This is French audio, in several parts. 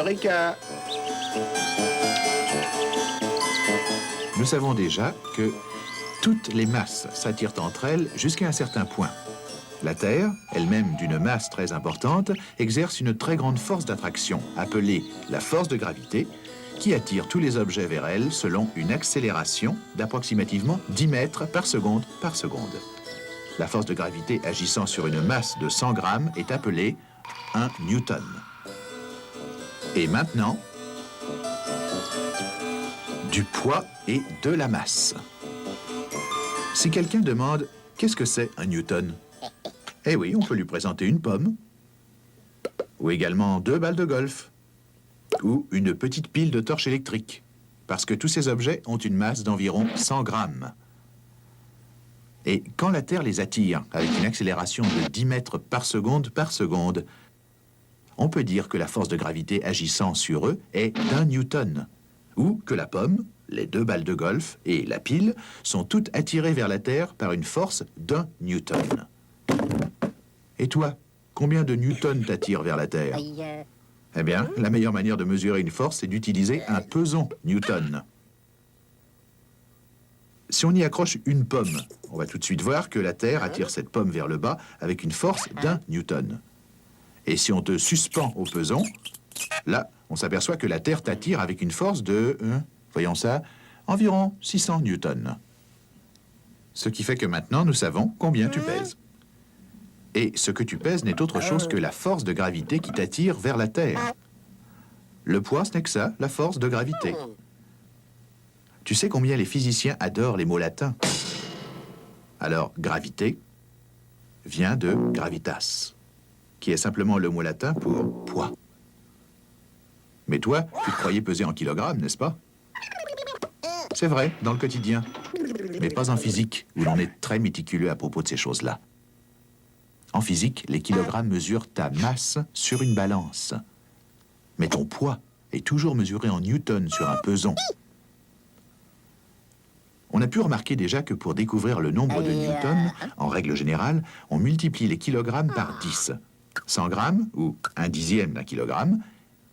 Eureka! Nous savons déjà que toutes les masses s'attirent entre elles jusqu'à un certain point. La Terre, elle-même d'une masse très importante, exerce une très grande force d'attraction, appelée la force de gravité, qui attire tous les objets vers elle selon une accélération d'approximativement 10 mètres par seconde par seconde. La force de gravité agissant sur une masse de 100 grammes est appelée 1 newton. Et maintenant, du poids et de la masse. Si quelqu'un demande « Qu'est-ce que c'est un newton ?» Eh oui, on peut lui présenter une pomme, ou également 2 balles de golf, ou une petite pile de torches électriques, parce que tous ces objets ont une masse d'environ 100 grammes. Et quand la Terre les attire avec une accélération de 10 mètres par seconde, on peut dire que la force de gravité agissant sur eux est d'1 newton, ou que la pomme, les 2 balles de golf et la pile sont toutes attirées vers la Terre par une force d'1 newton. Et toi, combien de newtons t'attire vers la Terre? Eh bien, la meilleure manière de mesurer une force, c'est d'utiliser un peson newton. Si on y accroche une pomme, on va tout de suite voir que la Terre attire cette pomme vers le bas avec une force d'1 newton. Et si on te suspend au peson, là, on s'aperçoit que la Terre t'attire avec une force de, voyons ça, environ 600 newtons. Ce qui fait que maintenant, nous savons combien tu pèses. Et ce que tu pèses n'est autre chose que la force de gravité qui t'attire vers la Terre. Le poids, ce n'est que ça, la force de gravité. Tu sais combien les physiciens adorent les mots latins? Alors, gravité vient de gravitas, qui est simplement le mot latin pour poids. Mais toi, tu te croyais peser en kilogrammes, n'est-ce pas? C'est vrai, dans le quotidien, mais pas en physique, où l'on est très méticuleux à propos de ces choses-là. En physique, les kilogrammes mesurent ta masse sur une balance. Mais ton poids est toujours mesuré en newtons sur un peson. On a pu remarquer déjà que pour découvrir le nombre de newtons, en règle générale, on multiplie les kilogrammes par 10. 100 grammes, ou 1/10 d'un kilogramme,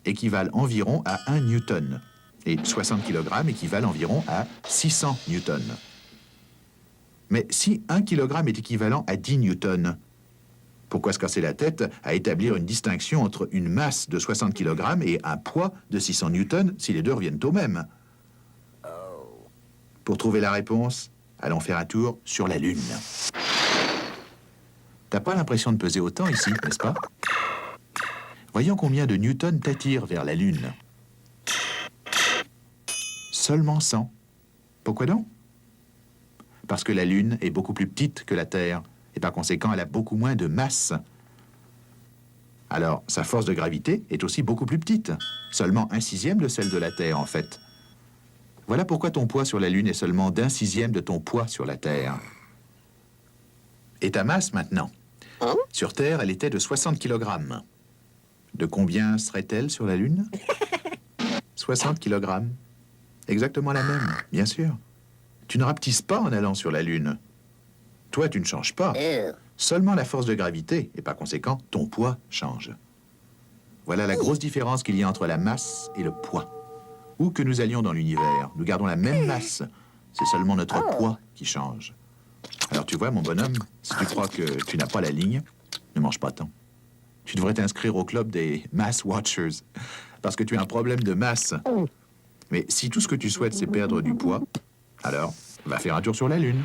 équivalent environ à 1 newton. Et 60 kg équivalent environ à 600 newtons. Mais si 1 kg est équivalent à 10 newtons, pourquoi se casser la tête à établir une distinction entre une masse de 60 kg et un poids de 600 newtons si les deux reviennent au même? Pour trouver la réponse, allons faire un tour sur la Lune. T'as pas l'impression de peser autant ici, n'est-ce pas? Voyons combien de newtons t'attirent vers la Lune. Seulement 100. Pourquoi donc? Parce que la Lune est beaucoup plus petite que la Terre, et par conséquent, elle a beaucoup moins de masse. Alors, sa force de gravité est aussi beaucoup plus petite, seulement 1/6 de celle de la Terre, en fait. Voilà pourquoi ton poids sur la Lune est seulement d'1/6 de ton poids sur la Terre. Et ta masse, maintenant? Sur Terre, elle était de 60 kg. De combien serait-elle sur la Lune? 60 kg. Exactement la même, bien sûr. Tu ne rapetisses pas en allant sur la Lune. Toi, tu ne changes pas. Seulement la force de gravité, et par conséquent, ton poids change. Voilà la grosse différence qu'il y a entre la masse et le poids. Où que nous allions dans l'univers, nous gardons la même masse. C'est seulement notre poids qui change. Alors tu vois, mon bonhomme, si tu crois que tu n'as pas la ligne, ne mange pas tant. Tu devrais t'inscrire au club des Mass Watchers, parce que tu as un problème de masse. Mais si tout ce que tu souhaites, c'est perdre du poids, alors, va faire un tour sur la Lune.